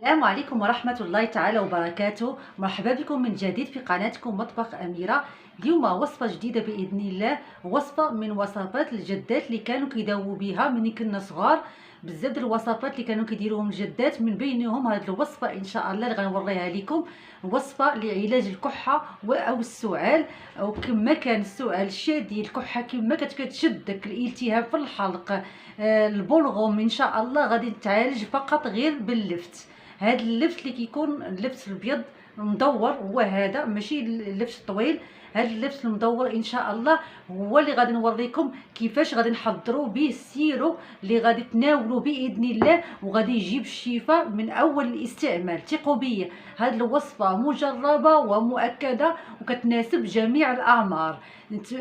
السلام عليكم ورحمة الله تعالى وبركاته. مرحبا بكم من جديد في قناتكم مطبخ أميرة. اليوم وصفة جديدة بإذن الله، وصفة من وصفات الجدات اللي كانوا كيداووا بها من كنا صغار. بزاف ديال الوصفات اللي كانوا كيديروهم الجدات، من بينهم هذه الوصفة إن شاء الله اللي غنوريها لكم، وصفة لعلاج الكحة أو السعال، أو كما كان السعال الشديد، الكحة كما كتشدك، الالتهاب في الحلق، البلغم، إن شاء الله غادي تعالج فقط غير باللفت. هاد اللفت اللي كيكون اللفت الابيض مدور، هو هذا ماشي اللفت الطويل. هاد اللفت المدور ان شاء الله هو اللي غادي نوريكم كيفاش غادي نحضروا به السيرو اللي غادي تناولوا باذن الله، وغادي يجيب الشفاء من اول الاستعمال. ثقوا بيا، هاد الوصفه مجربه ومؤكده وكتناسب جميع الاعمار.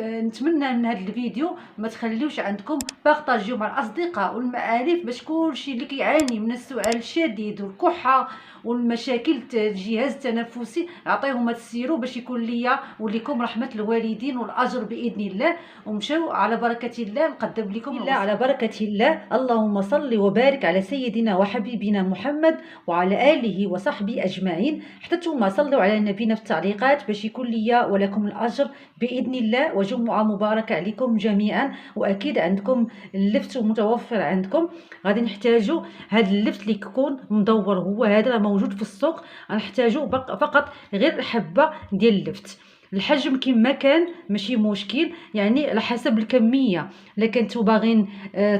نتمنى من هذا الفيديو ما تخليوش عندكم، بارطاجيو مع الاصدقاء والمعارف، باش كلشي اللي كيعاني من السعال الشديد والكحه والمشاكل الجهاز التنفسي عطيهم هذا السيرو باش يكون ليا ولكم رحمه الوالدين والاجر باذن الله. ومشاو على بركه الله نقدم لكم الله على بركه الله. اللهم صل وبارك على سيدنا وحبيبنا محمد وعلى اله وصحبه اجمعين. حتى نتوما صلوا على نبينا في التعليقات باش يكون ليا ولكم الاجر باذن الله، وجمعه مباركه عليكم جميعا. واكيد عندكم اللفت متوفر عندكم. غادي نحتاجوا هذا اللفت اللي يكون مدور، هو هذا راه موجود في السوق. غنحتاجوا فقط غير حبه ديال اللفت. الحجم كما كان ماشي مشكل، يعني على حسب الكميه. الا كنتو باغيين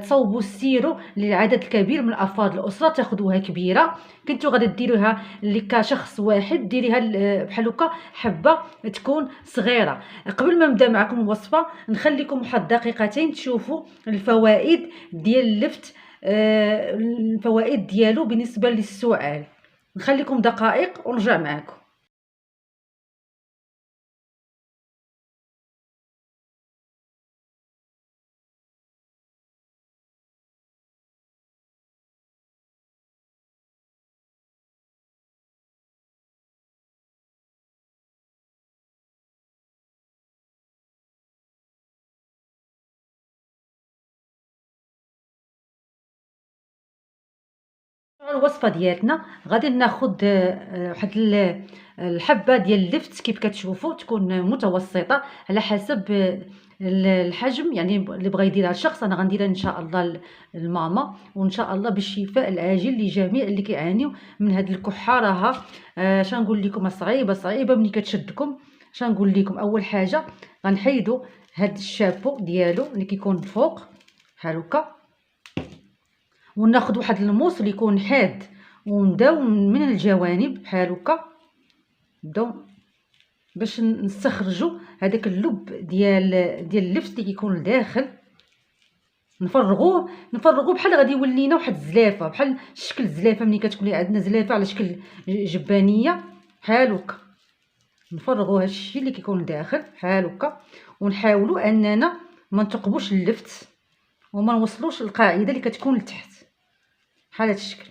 تصوبوا السيرو للعدد الكبير من افراد الاسره تاخذوها كبيره. كنتو غادي ديروها اللي كشخص واحد ديريها بحال هكا حبه تكون صغيره. قبل ما نبدا معكم الوصفه نخليكم واحد دقيقتين تشوفوا الفوائد ديال اللفت، الفوائد ديالو بالنسبه للسعال. نخليكم دقائق ونرجع معكم. الوصفه ديالنا غادي ناخذ واحد الحبه ديال اللفت كيف كتشوفوا، تكون متوسطه على حسب الحجم. يعني اللي بغى يديرها الشخص، انا غنديرها ان شاء الله للماما، وان شاء الله بالشفاء العاجل لجميع اللي كيعانيو من هذه الكحه. راها شنقول لكم صعيبه صعيبه ملي كتشدكم. شنقول لكم اول حاجه غنحيدوا هذا الشابو ديالو اللي كيكون الفوق بحال هكا، وناخذ واحد الموس اللي يكون حاد، ونبداو من الجوانب بحال هكا، نبداو باش نستخرجوا هذاك اللب ديال اللفت اللي كيكون لداخل. نفرغوه بحال غادي يولي لنا واحد الزلافه، بحال شكل الزلافه ملي كتكون عندنا زلافه على شكل جبانيه بحال هكا. نفرغوا هادشي اللي كيكون لداخل بحال هكا، ونحاولوا اننا ما نثقبوش اللفت وما نوصلوش القاعده اللي كتكون لتحت بحال هذا الشكل.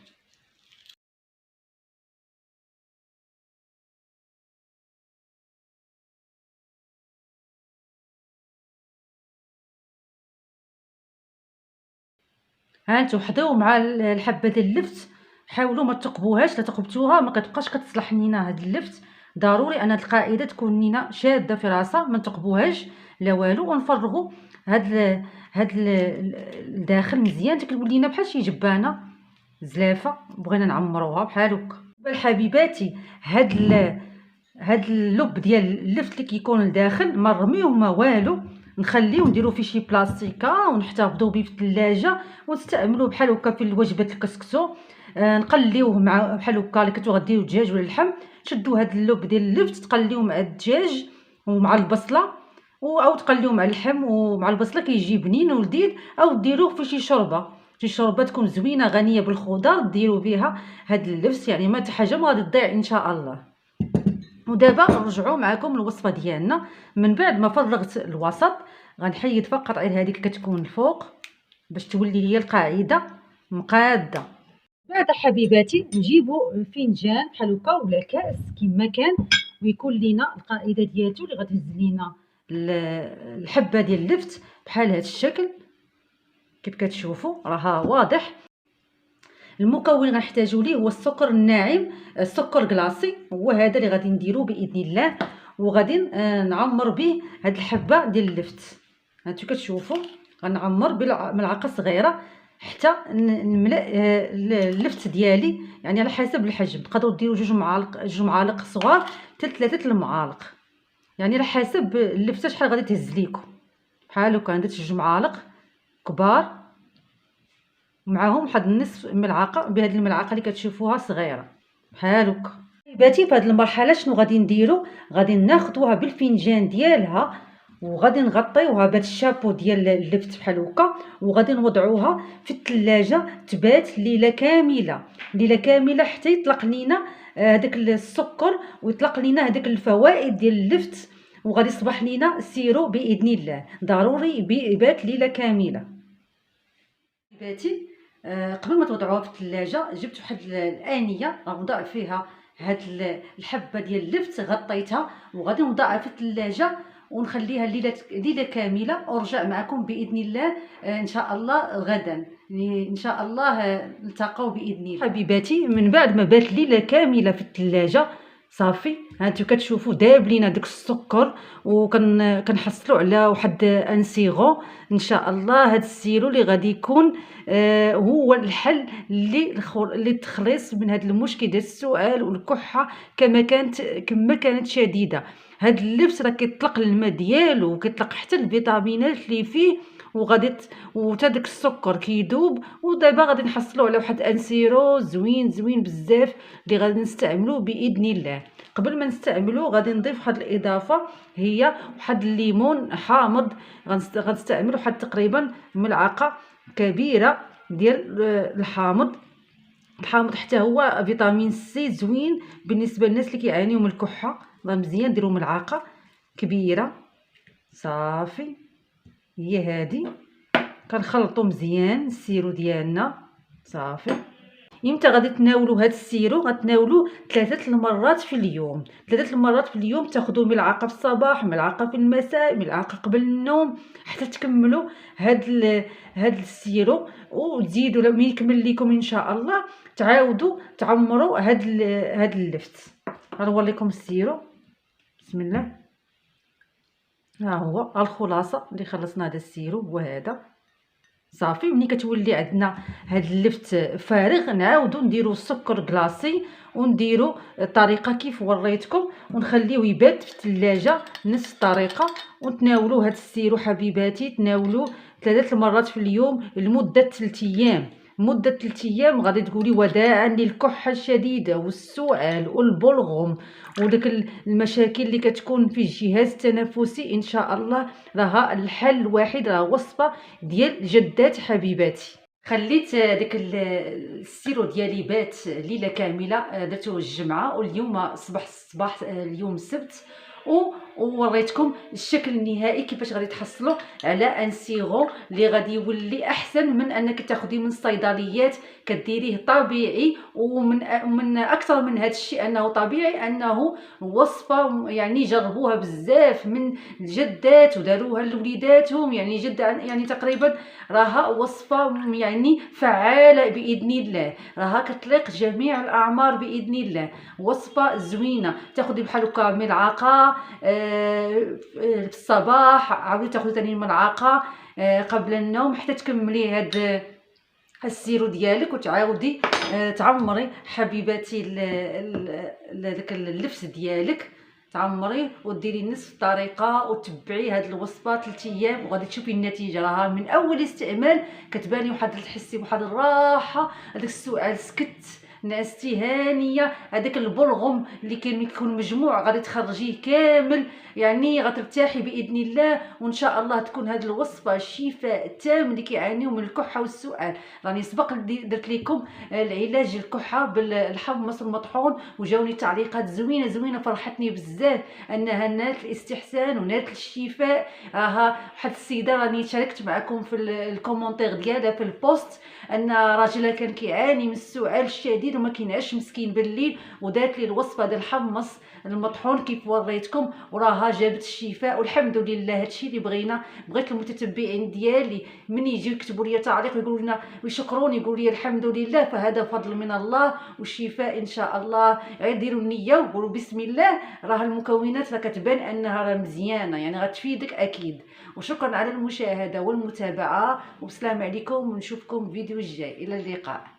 هانتو حضروا مع الحبه ديال اللفت، حاولوا ما تقبوهاش. لا تقبتوها ما كتبقاش كتصلح لينا هاد اللفت. ضروري ان هاد القاعده تكون لينا شاده في راسها، ما تقبوهاش لا والو. ونفرغوا هاد الداخل مزيان، تكون لينا بحال شي جبانه زلافه بغينا نعمروها بحال هكا. الحبيباتي هاد اللب ديال اللفت اللي كيكون لداخل ما نرميوه ما والو، نخليه ونديرو فيه شي بلاستيكه ونحتفظوا به في الثلاجه ونستعملوه بحال هكا في الوجبات الكسكسو. نقليوه مع بحال هكا اللي كنتو غديروا الدجاج ولا اللحم. تشدوا هاد اللب ديال اللفت تقليوه مع الدجاج ومع البصله، او تقليوه مع اللحم ومع البصله، كيجي بنين ولذيذ. او ديروه في شي شوربه تكون زوينه غنيه بالخضر، ديروا بها هاد اللفت. يعني ما حتى حاجه ما غادي تضيع ان شاء الله. ودابا نرجعوا معكم الوصفه ديالنا. من بعد ما فرغت الوسط غنحيد فقط غير هذيك كتكون الفوق باش تولي لي القاعده مقاده. بعد حبيباتي نجيبوا فنجان بحال هكا ولا كاس كما كان، ويكون لينا القاعده ديالته اللي غتهز لينا الحبه ديال اللفت بحال هذا الشكل كيف كتشوفوا، راها واضح. المكون اللي غنحتاجو ليه هو السكر الناعم، السكر كلاصي هو هذا اللي غادي نديرو باذن الله. وغادي نعمر به هاد الحبه ديال اللفت. هانتو كتشوفوا غنعمر بملعقه صغيره حتى نملا اللفت ديالي، يعني على حسب الحجم. تقدروا ديروا جوج معالق صغار حتى 3 المعالق، يعني على حسب اللفته شحال غادي تهز ليكم. بحال هكا درت 2 معالق كبار ومعاهم واحد نصف ملعقه بهذه الملعقه اللي كتشوفوها صغيره بحال هكا. حبيباتي في هذه المرحله شنو غادي نديرو؟ غادي ناخذوها بالفنجان ديالها وغادي نغطيوها بهذا الشابو ديال اللفت بحال هكا، وغادي نوضعوها في الثلاجه تبات ليله كامله، ليله كامله حتى يطلق لينا هذاك السكر ويطلق لينا هذاك الفوائد ديال اللفت، وغادي يصبح لينا سيرو باذن الله. ضروري يبات ليله كامله. حبيباتي قبل ما توضعوها في الثلاجه جبت واحد الانيه غنوضع فيها هاد الحبه ديال اللفت، غطيتها وغادي نوضعها في الثلاجه ونخليها ليله كامله، ورجع معكم باذن الله ان شاء الله غدا. ان شاء الله نلتقاو باذن الله. حبيباتي من بعد ما بات ليله كامله في الثلاجه صافي، هانتو كتشوفوا داب لينا داك السكر، وكنحصلوا على واحد انسيغو. ان شاء الله هاد السيرو اللي غادي يكون هو الحل للتخليص من هاد المشكل ديال السؤال والكحه كما كانت شديده. هاد اللبس راه كيطلق الماء ديالو وكيطلق حتى الفيتامينات اللي فيه، وغادي وتا داك السكر كيدوب. ودابا غادي نحصلوا على واحد انسيرو زوين بزاف اللي غادي نستعملوه باذن الله. قبل ما نستعملوه غادي نضيف واحد الاضافه، هي واحد الليمون حامض. غنستعمل واحد تقريبا ملعقه كبيره ديال الحامض حتى هو فيتامين سي زوين بالنسبه للناس اللي كيعانيو من الكحه. مزيان ديروا ملعقه كبيره صافي. هي هذه كنخلطوا مزيان السيرو ديالنا صافي. امتى غادي تناولوا هذا السيرو؟ غتناولوه 3 المرات في اليوم. 3 المرات في اليوم، تاخذوا ملعقه في الصباح، ملعقه في المساء، ملعقه قبل النوم، حتى تكملوا هذا السيرو. وتزيدوا لما يكمل لكم ان شاء الله تعاودوا تعمروا هذا اللفت. غنوريكم السيرو. بسم الله. ها هو الخلاصه اللي خلصنا. هذا السيرو هو هذا صافي. ملي كتولي عندنا هاد اللفت فارغ نعاودو نديرو السكر كلاصي ونديرو الطريقه كيف وريتكم، ونخليوه يبات في الثلاجه نفس الطريقه. وتناولوا هاد السيرو حبيباتي، تناولوه 3 مرات في اليوم لمده 3 ايام. مدة 3 ايام غادي تقولي وداعا للكحة الشديدة والسعال والبلغم وداك المشاكل اللي كتكون في الجهاز التنفسي. ان شاء الله راه الحل الوحيد، راه وصفة ديال جدات حبيباتي. خليت داك السيرو ديالي بات ليله كامله، درتو الجمعه واليوم صباح اليوم السبت، ووريتكم الشكل النهائي كيفاش غادي تحصلوا على ان سيرو اللي غادي يولي احسن من انك تاخذيه من الصيدليات كديريه طبيعي. ومن اكثر من هذا الشيء انه طبيعي، انه وصفه يعني جربوها بزاف من الجدات وداروها لوليداتهم، يعني يعني تقريبا راها وصفه يعني فعاله باذن الله، راها كتليق جميع الاعمار باذن الله. وصفه زوينه، تاخذي بحال هكا ملعقه في الصباح، عاودي تاخذي ثاني ملعقه قبل النوم حتى تكملي هاد السيرو ديالك، وتعاودي تعمري حبيباتي داك اللبس ديالك، تعمريه وديري نفس الطريقه وتبعي هاد الوصفه 3 ايام وغادي تشوفي النتيجه. راها من اول استعمال كتباني تحسي بواحد الراحه، هذاك السؤال سكت، نعستي هانيه، هذاك البلغم اللي كيكون مجموع غادي تخرجيه كامل، يعني غترتاحي باذن الله. وان شاء الله تكون هذه الوصفه شفاء تام اللي كيعانيو من الكحه والسؤال. راني سبق درت لكم العلاج الكحه بالحمص المطحون وجاوني تعليقات زوينه فرحتني بزاف انها نالت الاستحسان ونالت الشفاء. واحد السيده راني شاركت معكم في الكومونتير ديالها في البوست ان راجلها كان كيعاني من السؤال الشديد وما كينعش مسكين بالليل، ودارت لي الوصفه ديال الحمص المطحون كيف وريتكم، وراها جابت الشفاء والحمد لله. هادشي اللي بغيت المتتبعين ديالي من يجيو يكتبوا لي تعليق ويقولوا لنا ويشكروني، يقولوا لي الحمد لله، فهذا فضل من الله والشفاء ان شاء الله. غير ديروا النيه وقولوا بسم الله، راه المكونات راه كتبان انها راه مزيانه، يعني غتفيدك اكيد. وشكرا على المشاهده والمتابعه، وبسلام عليكم، ونشوفكم في فيديو الجاي. الى اللقاء.